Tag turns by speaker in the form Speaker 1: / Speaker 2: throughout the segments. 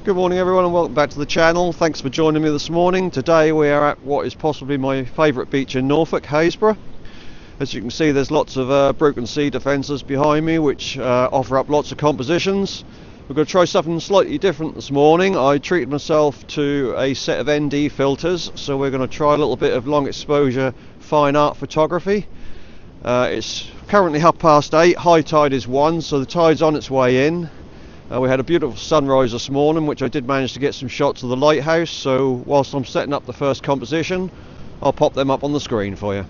Speaker 1: Good morning everyone and welcome back to the channel. Thanks for joining me this morning. Today we are at what is possibly my favourite beach in Norfolk, Hayesborough. As you can see, there's lots of broken sea defences behind me which offer up lots of compositions. We're going to try something slightly different this morning. I treated myself to a set of ND filters, so we're going to try a little bit of long exposure fine art photography. It's currently 8:30, high tide is 1, so the tide's on its way in. We had a beautiful sunrise this morning, which I did manage to get some shots of the lighthouse, so whilst I'm setting up the first composition, I'll pop them up on the screen for you.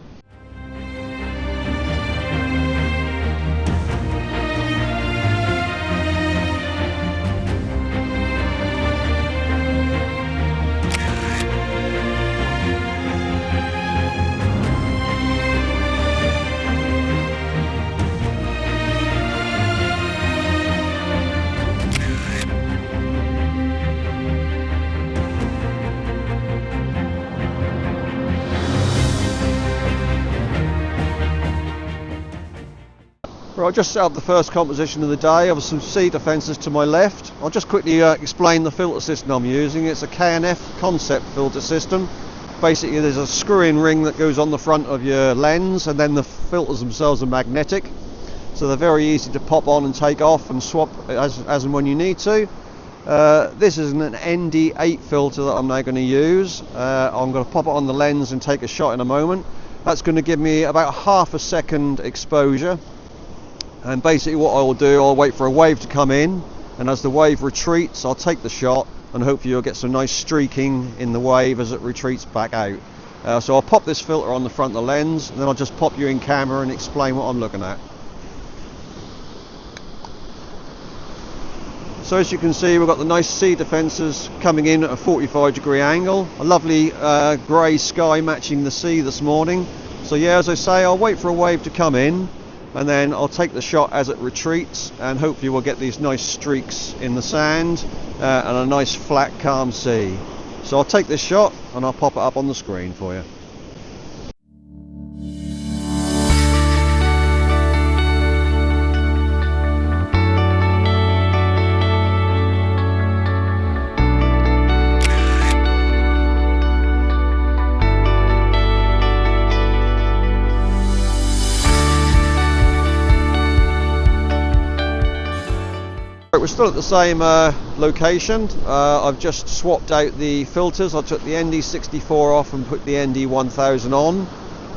Speaker 1: Right, I'll just set up the first composition of the day. Of some sea defences to my left. I'll just quickly explain the filter system I'm using. It's a K&F Concept filter system. Basically there's a screw-in ring that goes on the front of your lens, and then the filters themselves are magnetic, so they're very easy to pop on and take off and swap as and when you need to. This is an ND8 filter that I'm now going to use. I'm going to pop it on the lens and take a shot in a moment. That's going to give me about ½ a second exposure. And basically what I will do, I'll wait for a wave to come in, and as the wave retreats I'll take the shot, and hopefully you'll get some nice streaking in the wave as it retreats back out. So I'll pop this filter on the front of the lens, and then I'll just pop you in camera and explain what I'm looking at. So as you can see, we've got the nice sea defences coming in at a 45-degree angle, a lovely grey sky matching the sea this morning. So yeah, as I say, I'll wait for a wave to come in, and then I'll take the shot as it retreats, and hopefully we'll get these nice streaks in the sand and a nice flat calm sea. So I'll take this shot and I'll pop it up on the screen for you. We're still at the same location. I've just swapped out the filters. I took the ND64 off and put the ND1000 on.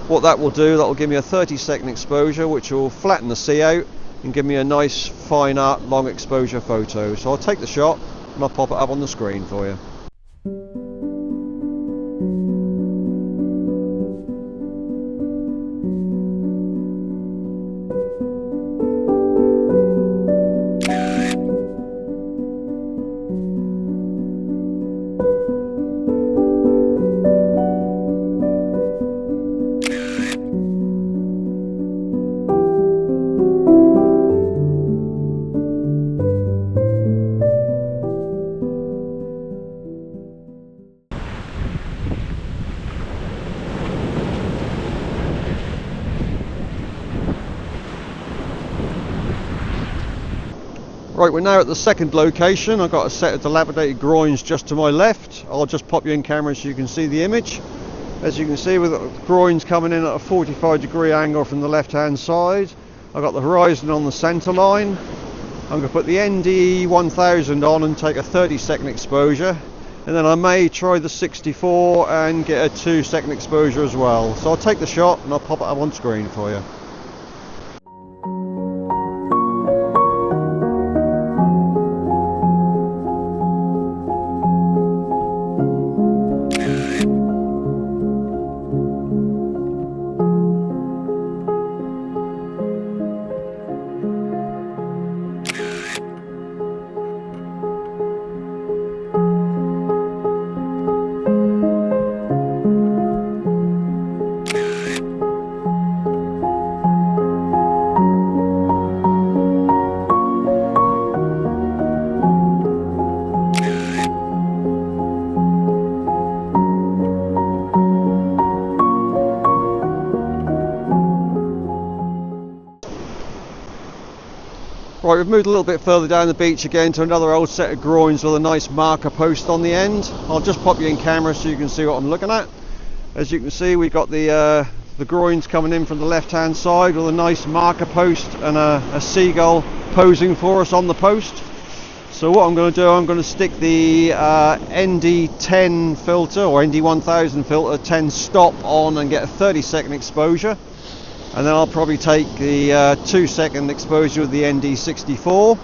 Speaker 1: What that will do, that will give me a 30-second exposure, which will flatten the sea out and give me a nice fine art long exposure photo. So I'll take the shot and I'll pop it up on the screen for you. Right, we're now at the second location. I've got a set of dilapidated groins just to my left. I'll just pop you in camera so you can see the image. As you can see, we've got the groins coming in at a 45-degree angle from the left-hand side. I've got the horizon on the centre line. I'm going to put the ND1000 on and take a 30-second exposure. And then I may try the 64 and get a 2-second exposure as well. So I'll take the shot and I'll pop it up on screen for you. Right, we've moved a little bit further down the beach again to another old set of groins with a nice marker post on the end. I'll just pop you in camera so you can see what I'm looking at. As you can see, we've got the groins coming in from the left hand side with a nice marker post and a seagull posing for us on the post. So what I'm going to do, I'm going to stick the ND10 filter or ND1000 filter 10 stop on and get a 30-second exposure. And then I'll probably take the 2-second exposure with the ND64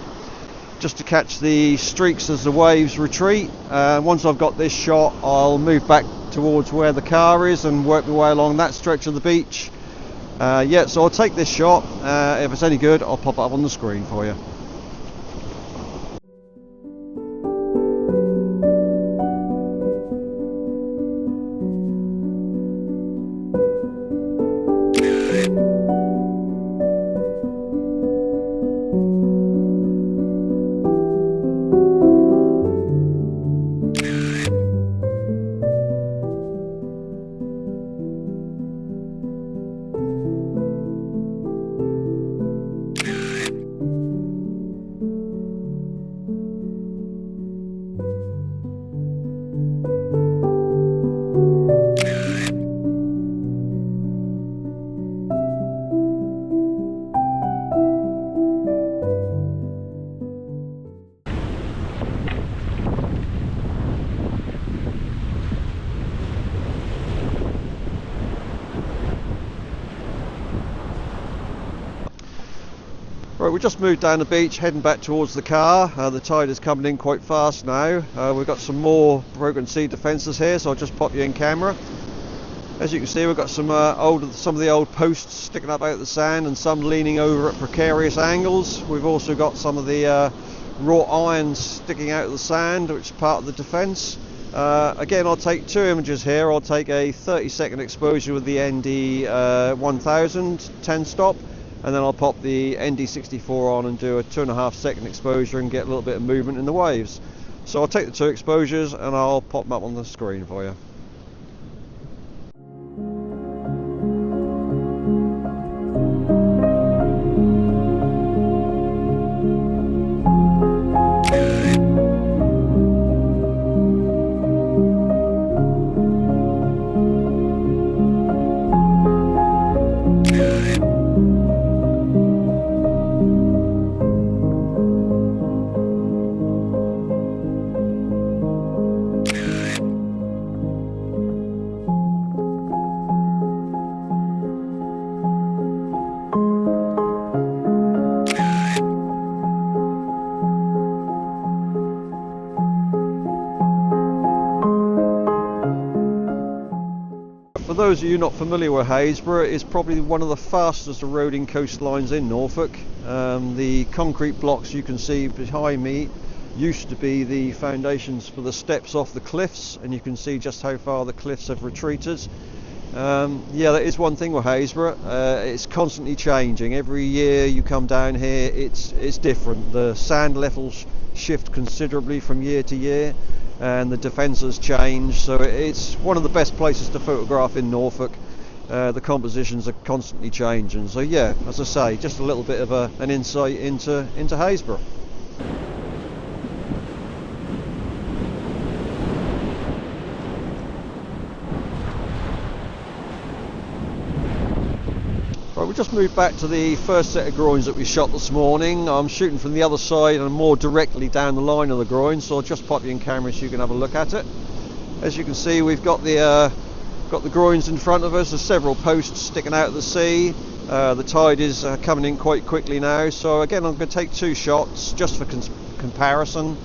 Speaker 1: just to catch the streaks as the waves retreat. Once I've got this shot, I'll move back towards where the car is and work my way along that stretch of the beach. Yeah, so I'll take this shot. If it's any good, I'll pop it up on the screen for you. Right, we just moved down the beach, heading back towards the car. The tide is coming in quite fast now. We've got some more broken sea defences here, so I'll just pop you in camera. As you can see, we've got some of the old posts sticking up out of the sand and some leaning over at precarious angles. We've also got some of the wrought irons sticking out of the sand, which is part of the defence. Again, I'll take two images here. I'll take a 30-second exposure with the ND1000 10 stop, and then I'll pop the ND64 on and do a 2.5-second exposure and get a little bit of movement in the waves. So I'll take the two exposures and I'll pop them up on the screen for you. For those of you not familiar with Hayesborough, it's probably one of the fastest eroding coastlines in Norfolk. The concrete blocks you can see behind me used to be the foundations for the steps off the cliffs, and you can see just how far the cliffs have retreated. Yeah, that is one thing with Hayesborough. It's constantly changing. Every year you come down here, it's different. The sand levels shift considerably from year to year, and the defences change, so it's one of the best places to photograph in Norfolk. The compositions are constantly changing, so yeah, as I say, just a little bit of an insight into Hayesborough. Right, we just moved back to the first set of groins that we shot this morning. I'm shooting from the other side and more directly down the line of the groin, so I'll just pop you in camera so you can have a look at it. As you can see, we've got the groins in front of us. There's several posts sticking out of the sea. The tide is coming in quite quickly now, so again I'm going to take two shots just for comparison.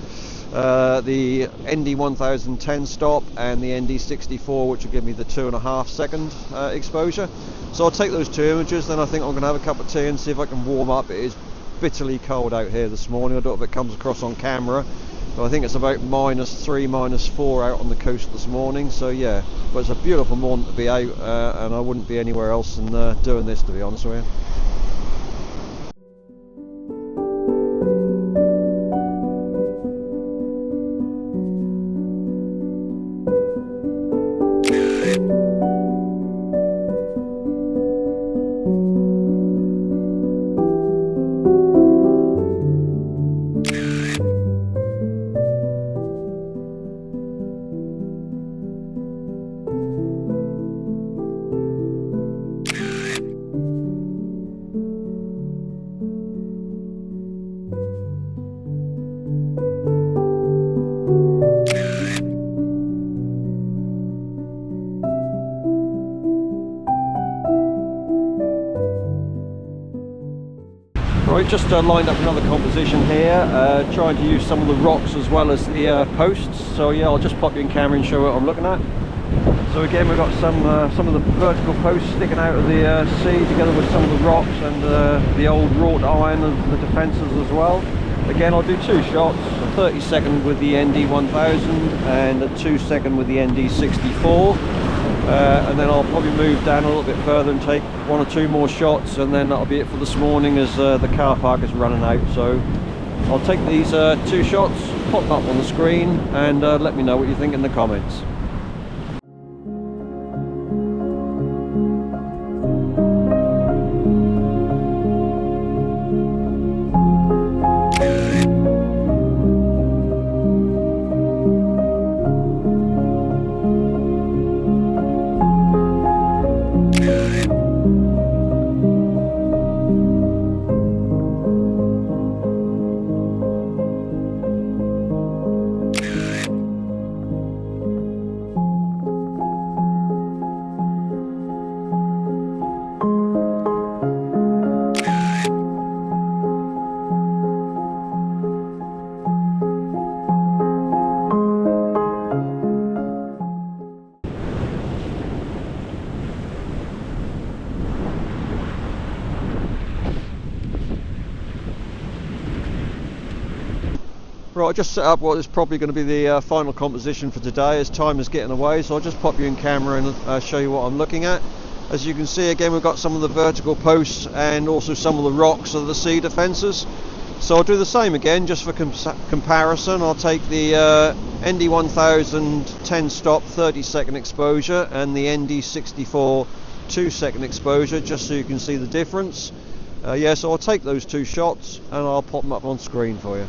Speaker 1: The ND1000 10 stop and the ND64, which will give me the 2.5-second exposure. So I'll take those two images, then I think I'm going to have a cup of tea and see if I can warm up. It is bitterly cold out here this morning. I don't know if it comes across on camera, but I think it's about -3, -4 out on the coast this morning. So yeah, but it's a beautiful morning to be out, and I wouldn't be anywhere else than doing this, to be honest with you. I've just lined up another composition here, trying to use some of the rocks as well as the posts. So yeah, I'll just pop you in camera and show what I'm looking at. So again, we've got some of the vertical posts sticking out of the sea, together with some of the rocks and the old wrought iron of the defences as well. Again, I'll do two shots, a 30-second with the ND1000 and a 2-second with the ND64. And then I'll probably move down a little bit further and take one or two more shots, and then that'll be it for this morning, as the car park is running out. So I'll take these two shots, pop them up on the screen, and let me know what you think in the comments. Right, I just set up what is probably going to be the final composition for today, as time is getting away, so I'll just pop you in camera and show you what I'm looking at. As you can see, again, we've got some of the vertical posts and also some of the rocks of the sea defences. So I'll do the same again, just for comparison. I'll take the ND1000 10 stop 30-second exposure and the ND64 2-second exposure, just so you can see the difference. Yeah, so I'll take those two shots and I'll pop them up on screen for you.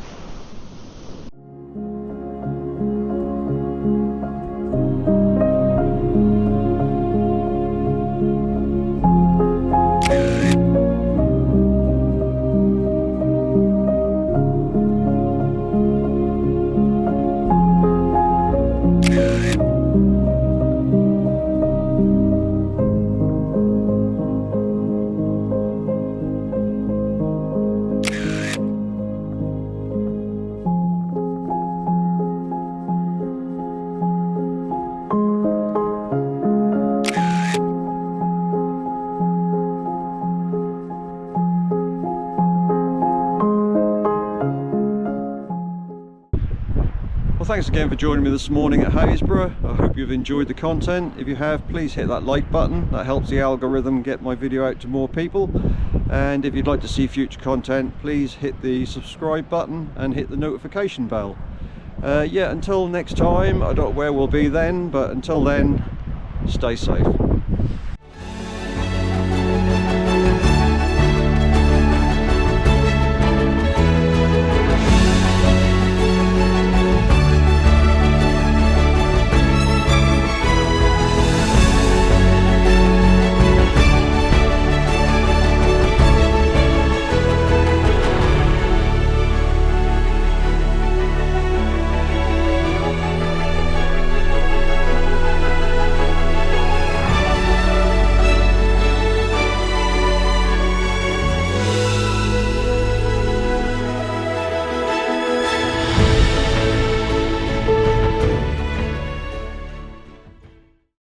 Speaker 1: Thanks again for joining me this morning at Hayesborough. I hope you've enjoyed the content. If you have, please hit that like button. That helps the algorithm get my video out to more people. And if you'd like to see future content, please hit the subscribe button and hit the notification bell. Yeah, until next time, I don't know where we'll be then, but until then, stay safe.